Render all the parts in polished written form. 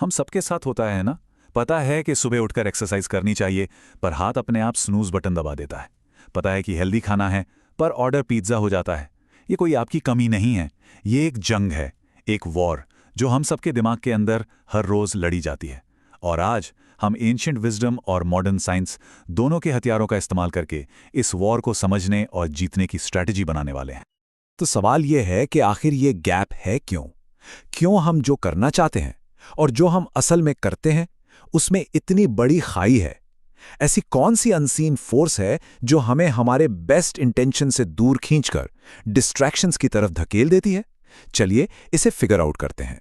हम सबके साथ होता है ना। पता है कि सुबह उठकर एक्सरसाइज करनी चाहिए, पर हाथ अपने आप स्नूज बटन दबा देता है। पता है कि हेल्दी खाना है, पर ऑर्डर पिज्ज़ा हो जाता है। ये कोई आपकी कमी नहीं है, ये एक जंग है, एक वॉर जो हम सबके दिमाग के अंदर हर रोज लड़ी जाती है। और आज हम एंशिएंट विजडम और मॉडर्न साइंस दोनों के हथियारों का इस्तेमाल करके इस वॉर को समझने और जीतने की स्ट्रैटेजी बनाने वाले हैं। तो सवाल यह है कि आखिर ये गैप है क्यों? क्यों हम जो करना चाहते हैं और जो हम असल में करते हैं उसमें इतनी बड़ी खाई है? ऐसी कौन सी अनसीन फोर्स है जो हमें हमारे बेस्ट इंटेंशन से दूर खींचकर डिस्ट्रैक्शंस की तरफ धकेल देती है? चलिए इसे फिगर आउट करते हैं।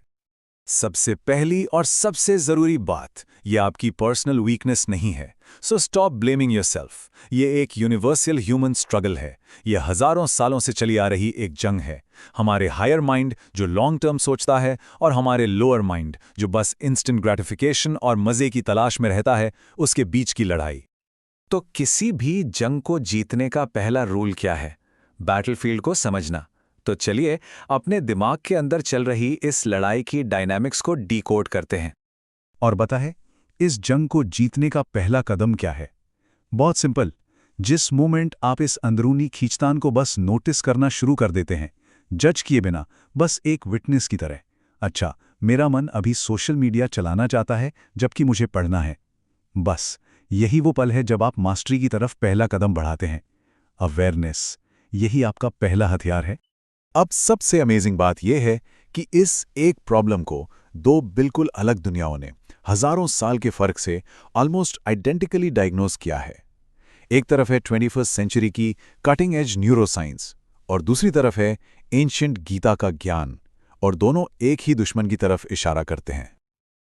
सबसे पहली और सबसे जरूरी बात, यह आपकी पर्सनल वीकनेस नहीं है। So stop blaming yourself. ये एक यूनिवर्सल ह्यूमन स्ट्रगल है। यह हजारों सालों से चली आ रही एक जंग है। हमारे हायर माइंड जो लॉन्ग टर्म सोचता है और हमारे लोअर माइंड जो बस इंस्टेंट ग्रेटिफिकेशन और मजे की तलाश में रहता है, उसके बीच की लड़ाई। तो किसी भी जंग को जीतने का पहला रूल क्या है? बैटलफील्ड को समझना। तो चलिए अपने दिमाग के अंदर चल रही इस लड़ाई की डायनामिक्स को डीकोड करते हैं। और बताएं, इस जंग को जीतने का पहला कदम क्या है? बहुत सिंपल। जिस मोमेंट आप इस अंदरूनी खींचतान को बस नोटिस करना शुरू कर देते हैं, जज किए बिना, बस एक विटनेस की तरह, अच्छा, मेरा मन अभी सोशल मीडिया चलाना चाहता है जबकि मुझे पढ़ना है। बस यही वो पल है जब आप मास्टरी की तरफ पहला कदम बढ़ाते हैं। अवेयरनेस, यही आपका पहला हथियार है। अब सबसे अमेजिंग बात यह है कि इस एक प्रॉब्लम को दो बिल्कुल अलग दुनियाओं ने हजारों साल के फर्क से ऑलमोस्ट आइडेंटिकली डायग्नोज किया है। एक तरफ है 21वीं सेंचुरी की कटिंग एज न्यूरोसाइंस और दूसरी तरफ है एंशिएंट गीता का ज्ञान, और दोनों एक ही दुश्मन की तरफ इशारा करते हैं।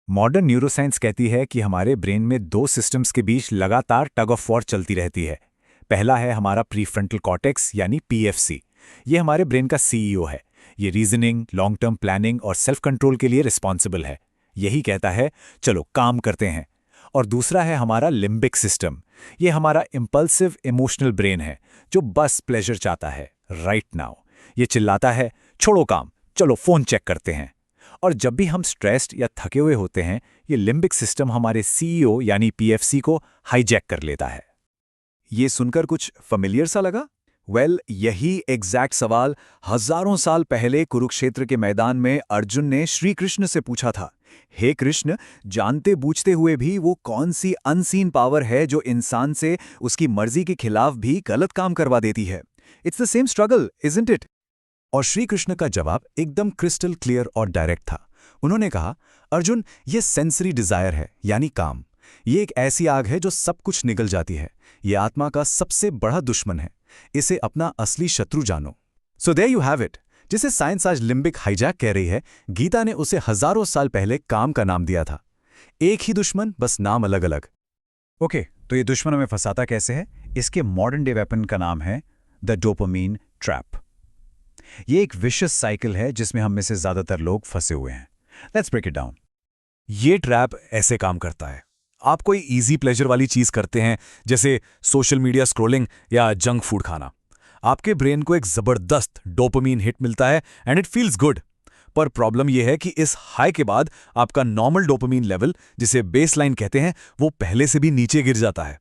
मॉडर्न न्यूरोसाइंस कहती है कि हमारे ब्रेन में दो सिस्टम्स के बीच लगातार टग ऑफ वॉर चलती रहती है। पहला है हमारा प्रीफ्रंटल कॉर्टेक्स यानी पीएफसी। ये हमारे ब्रेन का सीईओ है। ये रीजनिंग, लॉन्ग टर्म प्लानिंग और सेल्फ कंट्रोल के लिए रिस्पॉन्सिबल है। यही कहता है चलो काम करते हैं। और दूसरा है हमारा लिम्बिक सिस्टम। ये हमारा इम्पल्सिव इमोशनल ब्रेन है जो बस प्लेजर चाहता है राइट नाउ। ये चिल्लाता है छोड़ो काम, चलो फोन चेक करते हैं। और जब भी हम स्ट्रेस्ड या थके हुए होते हैं, ये लिम्बिक सिस्टम हमारे सीईओ यानी पीएफसी को हाईजैक कर लेता है। ये सुनकर कुछ familiar सा लगा? यही एग्जैक्ट सवाल हजारों साल पहले कुरुक्षेत्र के मैदान में अर्जुन ने श्री कृष्ण से पूछा था। हे कृष्ण, जानते बूझते हुए भी वो कौन सी अनसीन पावर है जो इंसान से उसकी मर्जी के खिलाफ भी गलत काम करवा देती है? It's the same struggle, isn't it? और श्री कृष्ण का जवाब एकदम क्रिस्टल क्लियर और डायरेक्ट था। उन्होंने कहा, अर्जुन, ये सेंसरी डिजायर है यानी काम। ये एक ऐसी आग है जो सब कुछ निगल जाती है। ये आत्मा का सबसे बड़ा दुश्मन है। इसे अपना असली शत्रु जानो। So there you have it. जिसे साइंस आज लिम्बिक हाईजैक कह रही है, गीता ने उसे हजारों साल पहले काम का नाम दिया था। एक ही दुश्मन, बस नाम अलग अलग। ओके, तो ये दुश्मन हमें फंसाता कैसे है? इसके मॉडर्न डे वेपन का नाम है द डोपामाइन ट्रैप। ये एक विशियस साइकिल है जिसमें हम में से ज्यादातर लोग फंसे हुए हैं। Let's break it down. ये ट्रैप ऐसे काम करता है। आप कोई इजी प्लेजर वाली चीज करते हैं, जैसे सोशल मीडिया स्क्रॉलिंग या जंक फूड खाना। आपके ब्रेन को एक जबरदस्त डोपामाइन हिट मिलता है एंड इट फील्स गुड। पर प्रॉब्लम यह है कि इस हाई के बाद आपका नॉर्मल डोपामाइन लेवल, जिसे बेसलाइन कहते हैं, वो पहले से भी नीचे गिर जाता है।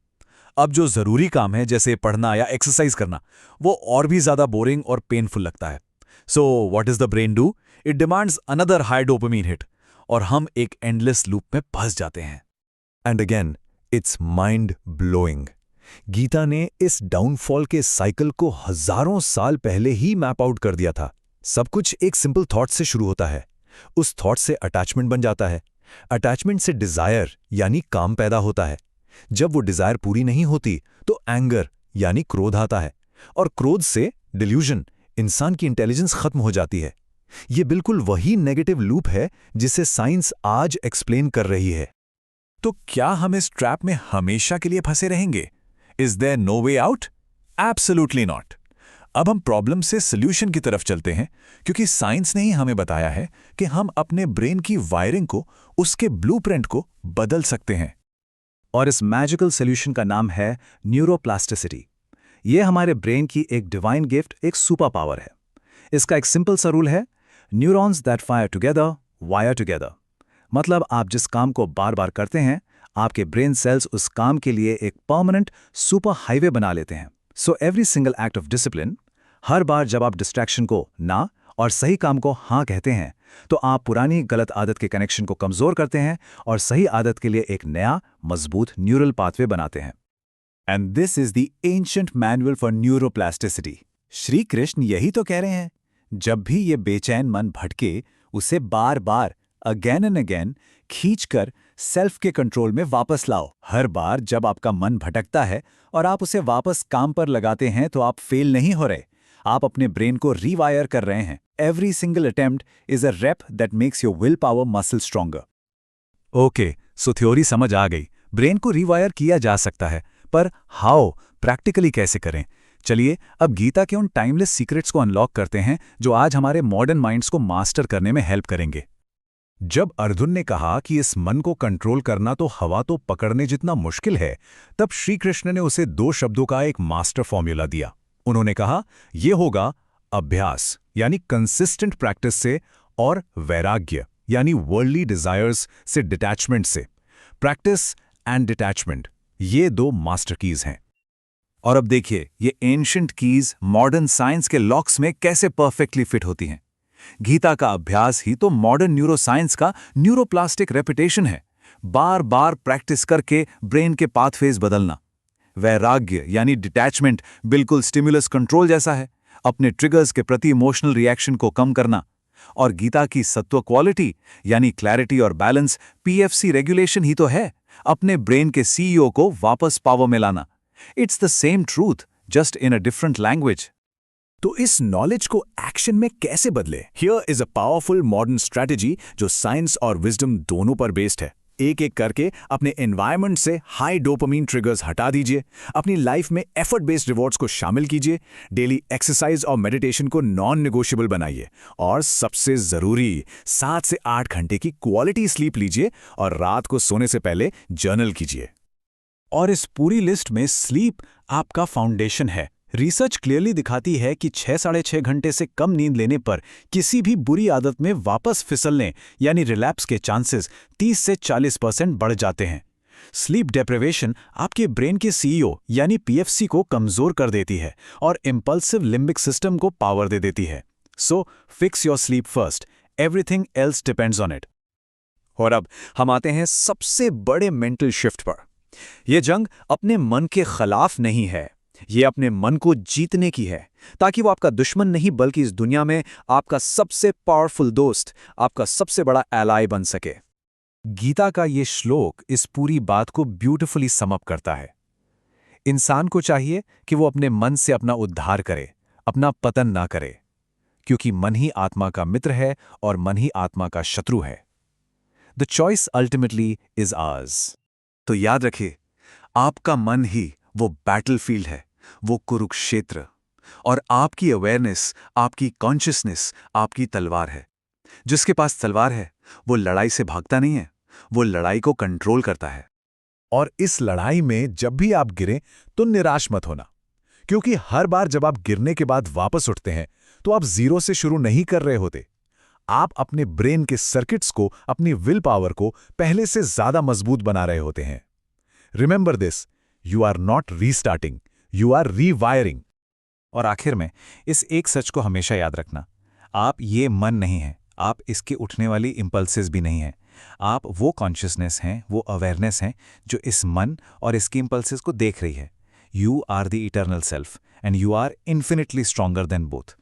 अब जो जरूरी काम है, जैसे पढ़ना या एक्सरसाइज करना, वो और भी ज्यादा बोरिंग और पेनफुल लगता है। So what is the brain do? It demands another high dopamine hit, और हम एक एंडलेस लूप में फंस जाते हैं। And again it's mind blowing. Gita ने इस डाउनफॉल के साइकिल को हजारों साल पहले ही मैप आउट कर दिया था। सब कुछ एक सिंपल थॉट से शुरू होता है। उस थॉट से अटैचमेंट बन जाता है। अटैचमेंट से डिजायर यानी काम पैदा होता है। जब वो डिजायर पूरी नहीं होती तो एंगर यानी क्रोध आता है, और क्रोध से डिल्यूजन, इंसान की इंटेलिजेंस खत्म हो जाती है। ये बिल्कुल वही नेगेटिव लूप है जिसे साइंस आज एक्सप्लेन कर रही है। तो क्या हम इस ट्रैप में हमेशा के लिए फंसे रहेंगे? Is there no way out? Absolutely not. अब हम प्रॉब्लम से सॉल्यूशन की तरफ चलते हैं, क्योंकि साइंस ने ही हमें बताया है कि हम अपने ब्रेन की वायरिंग को, उसके ब्लूप्रिंट को बदल सकते हैं। और इस मैजिकल सॉल्यूशन का नाम है न्यूरोप्लास्टिसिटी। यह हमारे ब्रेन की एक डिवाइन गिफ्ट, एक सुपर पावर है। इसका एक सिंपल सा रूल है, neurons that fire together wire together. मतलब आप जिस काम को बार बार करते हैं, आपके ब्रेन सेल्स उस काम के लिए एक परमानेंट सुपर हाईवे बना लेते हैं। So every single act of discipline, हर बार जब आप डिस्ट्रैक्शन को ना और सही काम को हाँ कहते हैं, तो आप पुरानी गलत आदत के कनेक्शन को कमजोर करते हैं और सही आदत के लिए एक नया मजबूत न्यूरल पाथवे बनाते हैं। And this is the ancient manual for neuroplasticity. Shri Krishna यही तो कह रहे हैं। जब भी ये बेचैन मन भटके, उसे बार बार अगेन एंड अगेन खींचकर सेल्फ के कंट्रोल में वापस लाओ। हर बार जब आपका मन भटकता है और आप उसे वापस काम पर लगाते हैं, तो आप फेल नहीं हो रहे, आप अपने ब्रेन को रीवायर कर रहे हैं। Every single attempt is a rape that makes your will power muscle stronger. Okay, so theory समझ आ गई। ब्रेन को रीवायर किया जा सकता है, पर हाउ, प्रैक्टिकली कैसे करें? चलिए अब गीता के उन टाइमलेस सीक्रेट्स को अनलॉक करते हैं जो आज हमारे मॉडर्न माइंड्स को मास्टर करने में हेल्प करेंगे। जब अर्जुन ने कहा कि इस मन को कंट्रोल करना तो हवा तो पकड़ने जितना मुश्किल है, तब श्री कृष्ण ने उसे 2 शब्दों का एक मास्टर फॉर्मूला दिया। उन्होंने कहा, यह होगा अभ्यास यानी कंसिस्टेंट प्रैक्टिस से, और वैराग्य यानी वर्ल्डली डिजायर्स से डिटैचमेंट से। प्रैक्टिस एंड डिटैचमेंट, ये 2 मास्टर कीज हैं। और अब देखिए ये एंशिएंट कीज मॉडर्न साइंस के लॉक्स में कैसे परफेक्टली फिट होती हैं। गीता का अभ्यास ही तो मॉडर्न न्यूरोसाइंस का न्यूरोप्लास्टिक रेपिटेशन है। बार बार प्रैक्टिस करके ब्रेन के पाथवेज बदलना। वैराग्य यानी डिटैचमेंट बिल्कुल स्टिमुलस कंट्रोल जैसा है, अपने ट्रिगर्स के प्रति इमोशनल रिएक्शन को कम करना। और गीता की सत्व क्वालिटी यानी क्लैरिटी और बैलेंस, पीएफसी रेगुलेशन ही तो है, अपने ब्रेन के सीईओ को वापस पावर में लाना। It's the same truth, just in a different language. तो इस नॉलेज को एक्शन में कैसे बदले? Here is a powerful modern strategy जो साइंस और विजडम दोनों पर बेस्ड है। एक एक करके अपने एनवायरनमेंट से हाई डोपामीन ट्रिगर्स हटा दीजिए, अपनी लाइफ में एफर्ट बेस्ड रिवॉर्ड्स को शामिल कीजिए, डेली एक्सरसाइज और मेडिटेशन को नॉन नेगोशिएबल बनाइए, और सबसे जरूरी 7 से 8 घंटे की क्वालिटी स्लीप लीजिए, और रात को सोने से पहले जर्नल कीजिए। और इस पूरी लिस्ट में स्लीप आपका फाउंडेशन है। रिसर्च क्लियरली दिखाती है कि 6-6.5 घंटे से कम नींद लेने पर किसी भी बुरी आदत में वापस फिसलने यानी रिलैप्स के चांसेस 30 से 40% बढ़ जाते हैं। स्लीप डेप्रिवेशन आपके ब्रेन के सीईओ यानी पीएफसी को कमजोर कर देती है और इंपल्सिव लिम्बिक सिस्टम को पावर दे देती है। So fix your sleep first, everything else depends on it. और अब हम आते हैं सबसे बड़े मेंटल शिफ्ट पर। यह जंग अपने मन के खिलाफ नहीं है, ये अपने मन को जीतने की है, ताकि वो आपका दुश्मन नहीं बल्कि इस दुनिया में आपका सबसे पावरफुल दोस्त, आपका सबसे बड़ा एलाय बन सके। गीता का ये श्लोक इस पूरी बात को ब्यूटिफुली सम अप करता है। इंसान को चाहिए कि वो अपने मन से अपना उद्धार करे, अपना पतन ना करे, क्योंकि मन ही आत्मा का मित्र है और मन ही आत्मा का शत्रु है। The choice ultimately is ours. तो याद रखिए, आपका मन ही वो बैटलफील्ड है, वो कुरुक्षेत्र, और आपकी अवेयरनेस, आपकी कॉन्शियसनेस आपकी तलवार है। जिसके पास तलवार है वो लड़ाई से भागता नहीं है, वो लड़ाई को कंट्रोल करता है। और इस लड़ाई में जब भी आप गिरें तो निराश मत होना, क्योंकि हर बार जब आप गिरने के बाद वापस उठते हैं तो आप जीरो से शुरू नहीं कर रहे होते। आप अपने ब्रेन के सर्किट्स को, अपनी विल पावर को पहले से ज्यादा मजबूत बना रहे होते हैं। Remember this, you are not restarting, you are rewiring. और आखिर में इस एक सच को हमेशा याद रखना, आप ये मन नहीं हैं, आप इसके उठने वाली इंपल्सेस भी नहीं हैं। आप वो कॉन्शियसनेस हैं, वो अवेयरनेस हैं जो इस मन और इसकी इंपल्सेस को देख रही है। You are the eternal self and you are infinitely stronger than both.